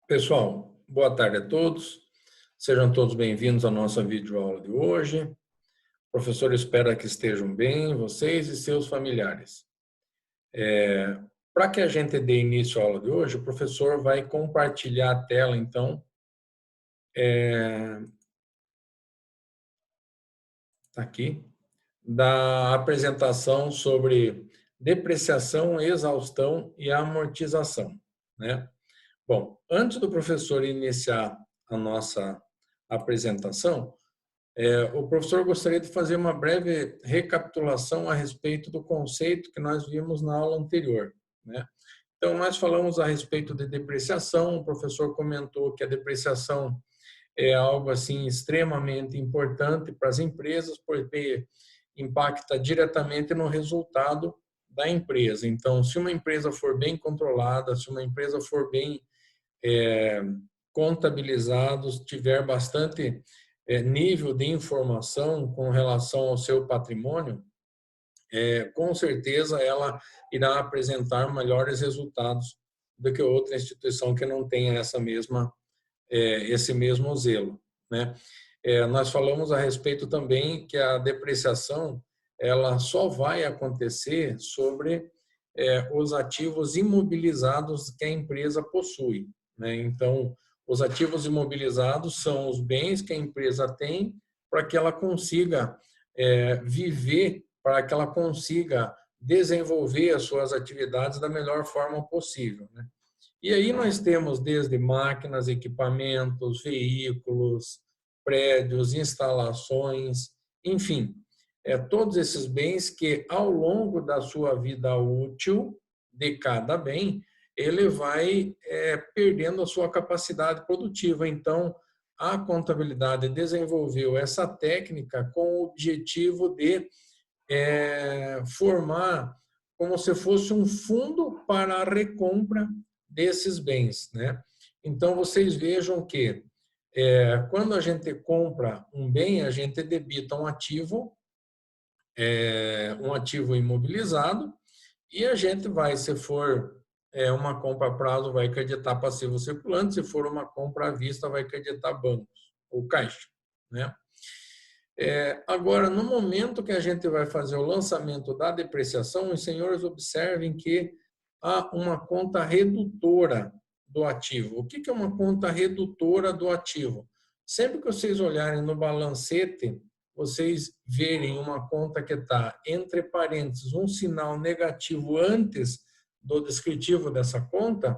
Pessoal, boa tarde a todos. Sejam todos bem-vindos à nossa videoaula de hoje. O professor espera que estejam bem, vocês e seus familiares. Para que a gente dê início à aula de hoje, o professor vai compartilhar a tela, então, aqui, da apresentação sobre depreciação, exaustão e amortização, né? Bom, antes do professor iniciar a nossa apresentação, o professor gostaria de fazer uma breve recapitulação a respeito do conceito que nós vimos na aula anterior, né? Então, nós falamos a respeito de depreciação, o professor comentou que a depreciação é algo assim extremamente importante para as empresas, porque impacta diretamente no resultado da empresa. Então, se uma empresa for bem controlada, se uma empresa for bem contabilizada, tiver bastante nível de informação com relação ao seu patrimônio, com certeza ela irá apresentar melhores resultados do que outra instituição que não tenha esse mesmo zelo, né? Nós falamos a respeito também que a depreciação ela só vai acontecer sobre os ativos imobilizados que a empresa possui, né? Então, os ativos imobilizados são os bens que a empresa tem para que ela consiga viver, para que ela consiga desenvolver as suas atividades da melhor forma possível, né? E aí nós temos desde máquinas, equipamentos, veículos, prédios, instalações, enfim, todos esses bens que ao longo da sua vida útil de cada bem, ele vai perdendo a sua capacidade produtiva. Então, a contabilidade desenvolveu essa técnica com o objetivo de formar como se fosse um fundo para a recompra desses bens, né? Então, vocês vejam que quando a gente compra um bem, a gente debita um ativo imobilizado, e a gente vai, se for uma compra a prazo, vai creditar passivo circulante, se for uma compra à vista, vai creditar bancos ou caixa, né? Agora, no momento que a gente vai fazer o lançamento da depreciação, os senhores observem que há uma conta redutora do ativo. O que é uma conta redutora do ativo? Sempre que vocês olharem no balancete, vocês verem uma conta que está entre parênteses, um sinal negativo antes do descritivo dessa conta,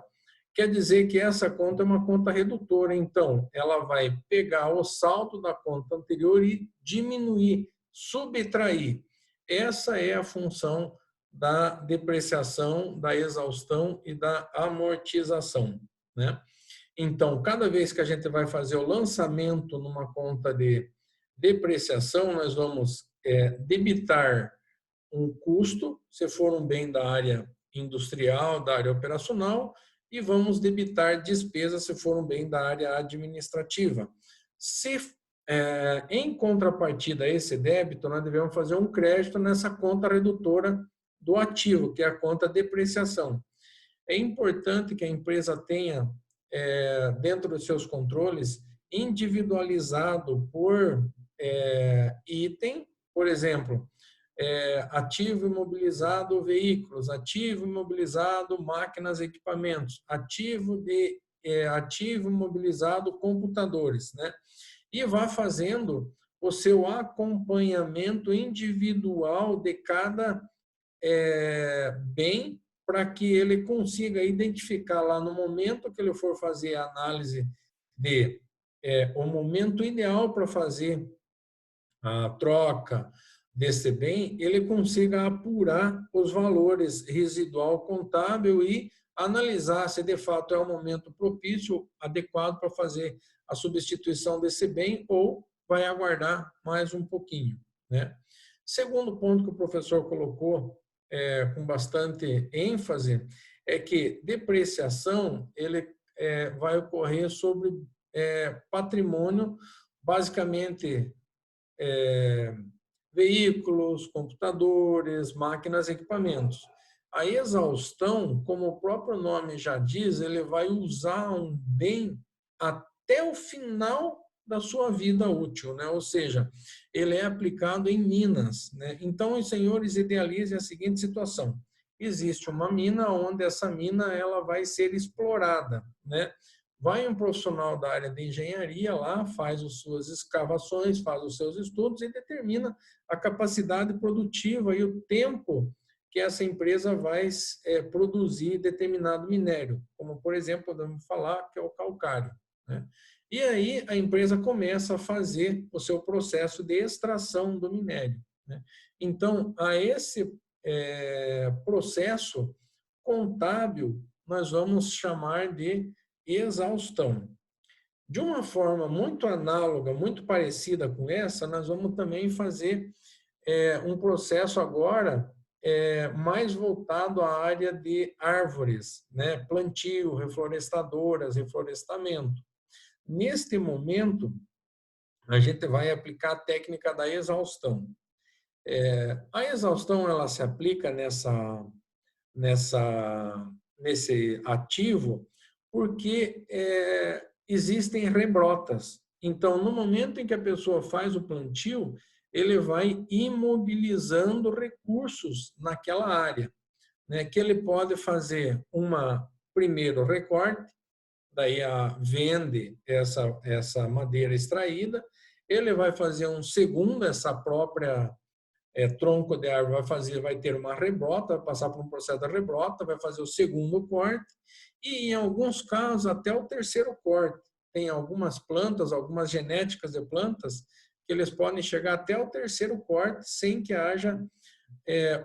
quer dizer que essa conta é uma conta redutora. Então, ela vai pegar o saldo da conta anterior e diminuir, subtrair. Essa é a função da depreciação, da exaustão e da amortização, né? Então, cada vez que a gente vai fazer o lançamento numa conta de depreciação, nós vamos debitar um custo, se for um bem da área industrial, da área operacional, e vamos debitar despesas se for um bem da área administrativa. Se, em contrapartida a esse débito, nós devemos fazer um crédito nessa conta redutora do ativo, que é a conta depreciação. É importante que a empresa tenha, dentro dos seus controles, individualizado por item, por exemplo, ativo imobilizado veículos, ativo imobilizado máquinas e equipamentos, ativo imobilizado computadores, né? E vá fazendo o seu acompanhamento individual de cada bem, para que ele consiga identificar lá no momento que ele for fazer a análise de o momento ideal para fazer a troca desse bem, ele consiga apurar os valores residual contábil e analisar se de fato é o momento propício, adequado para fazer a substituição desse bem ou vai aguardar mais um pouquinho, né? Segundo ponto que o professor colocou com bastante ênfase é que depreciação ele vai ocorrer sobre patrimônio, basicamente veículos, computadores, máquinas, equipamentos. A exaustão, como o próprio nome já diz, ele vai usar um bem até o final da sua vida útil, né? Ou seja, ele é aplicado em minas, né? Então, os senhores idealizem a seguinte situação: existe uma mina onde essa mina ela vai ser explorada, né? Vai um profissional da área de engenharia lá, faz as suas escavações, faz os seus estudos e determina a capacidade produtiva e o tempo que essa empresa vai produzir determinado minério, como, por exemplo, podemos falar que é o calcário, né? E aí a empresa começa a fazer o seu processo de extração do minério, né? Então, a esse processo contábil, nós vamos chamar de exaustão. De uma forma muito análoga, muito parecida com essa, nós vamos também fazer um processo agora mais voltado à área de árvores, né? Plantio, reflorestadoras, reflorestamento. Neste momento, a gente vai aplicar a técnica da exaustão. A exaustão ela se aplica nesse ativo porque existem rebrotas. Então, no momento em que a pessoa faz o plantio, ele vai imobilizando recursos naquela área, né? Que ele pode fazer primeiro recorte, daí vende essa madeira extraída, ele vai fazer um segundo, essa própria tronco de árvore vai ter uma rebrota, vai passar por um processo de rebrota, vai fazer o segundo corte e, em alguns casos, até o terceiro corte. Tem algumas plantas, algumas genéticas de plantas, que eles podem chegar até o terceiro corte sem que haja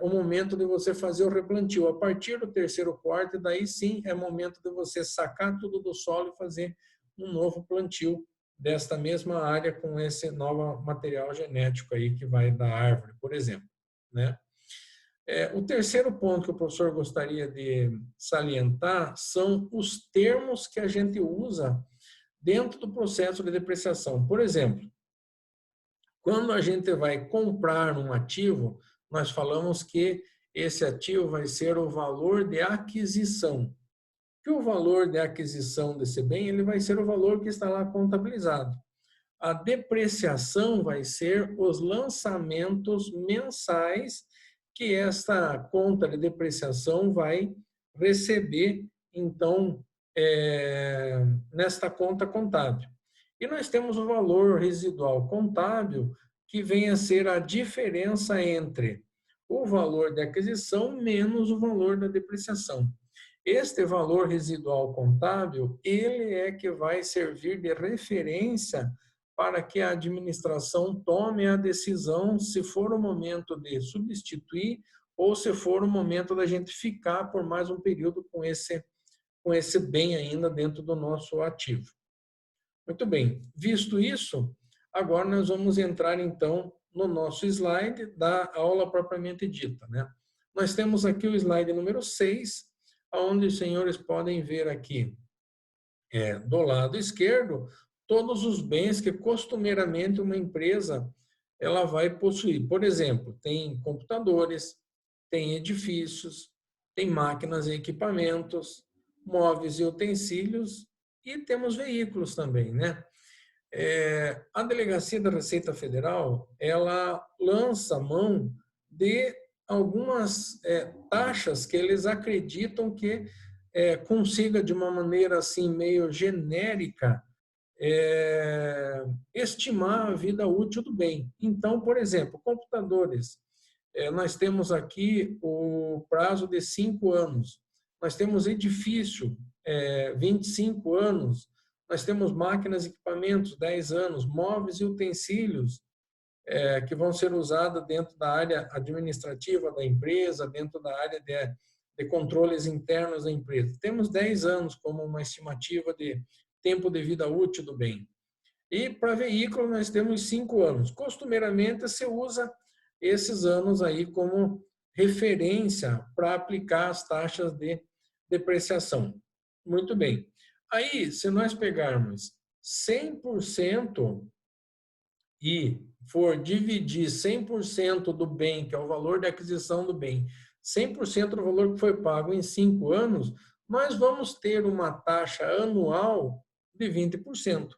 o momento de você fazer o replantio. A partir do terceiro corte, daí sim é momento de você sacar tudo do solo e fazer um novo plantio desta mesma área com esse novo material genético aí que vai da árvore, por exemplo, né? O terceiro ponto que o professor gostaria de salientar são os termos que a gente usa dentro do processo de depreciação. Por exemplo, quando a gente vai comprar um ativo, nós falamos que esse ativo vai ser o valor de aquisição. Que o valor de aquisição desse bem, ele vai ser o valor que está lá contabilizado. A depreciação vai ser os lançamentos mensais que esta conta de depreciação vai receber, então, nesta conta contábil. E nós temos o valor residual contábil, que vem a ser a diferença entre o valor de aquisição menos o valor da depreciação. Este valor residual contábil, ele é que vai servir de referência para que a administração tome a decisão se for o momento de substituir ou se for o momento da gente ficar por mais um período com esse bem ainda dentro do nosso ativo. Muito bem, visto isso, agora nós vamos entrar então no nosso slide da aula propriamente dita, né? Nós temos aqui o slide número 6, onde os senhores podem ver aqui, do lado esquerdo, todos os bens que costumeiramente uma empresa ela vai possuir. Por exemplo, tem computadores, tem edifícios, tem máquinas e equipamentos, móveis e utensílios e temos veículos também, né? A Delegacia da Receita Federal, ela lança mão de algumas taxas que eles acreditam que consiga, de uma maneira assim meio genérica, estimar a vida útil do bem. Então, por exemplo, computadores. Nós temos aqui o prazo de 5 anos. Nós temos edifício, 25 anos. Nós temos máquinas e equipamentos, 10 anos. Móveis e utensílios, que vão ser usados dentro da área administrativa da empresa, dentro da área de controles internos da empresa. Temos 10 anos como uma estimativa de tempo de vida útil do bem. E para veículo nós temos 5 anos. Costumeiramente se usa esses anos aí como referência para aplicar as taxas de depreciação. Muito bem. Aí, se nós pegarmos 100% e for dividir 100% do bem, que é o valor de aquisição do bem, 100% do valor que foi pago em 5 anos, nós vamos ter uma taxa anual de 20%.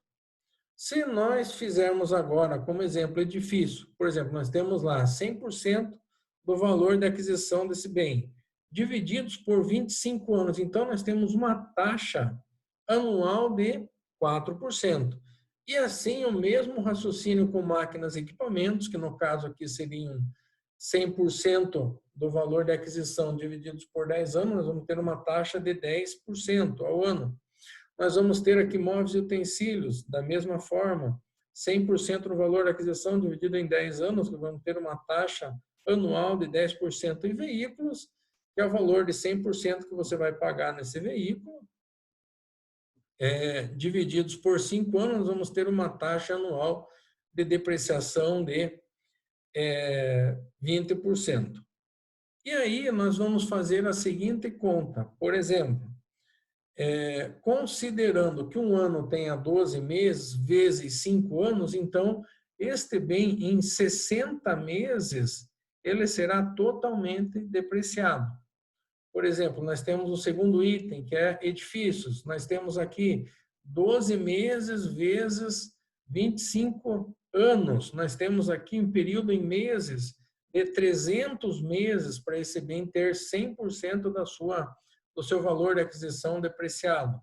Se nós fizermos agora, como exemplo, edifício, por exemplo, nós temos lá 100% do valor da aquisição desse bem, divididos por 25 anos. Então, nós temos uma taxa anual de 4%. E assim, o mesmo raciocínio com máquinas e equipamentos, que no caso aqui seriam 100% do valor da aquisição divididos por 10 anos, nós vamos ter uma taxa de 10% ao ano. Nós vamos ter aqui móveis e utensílios, da mesma forma, 100% do valor da aquisição dividido em 10 anos, nós vamos ter uma taxa anual de 10%. E veículos, que é o valor de 100% que você vai pagar nesse veículo, divididos por 5 anos, nós vamos ter uma taxa anual de depreciação de 20%. E aí nós vamos fazer a seguinte conta. Por exemplo, considerando que um ano tenha 12 meses vezes 5 anos, então este bem em 60 meses ele será totalmente depreciado. Por exemplo, nós temos o segundo item, que é edifícios. Nós temos aqui 12 meses vezes 25 anos. Nós temos aqui um período em meses de 300 meses para esse bem ter 100% do seu valor de aquisição depreciado.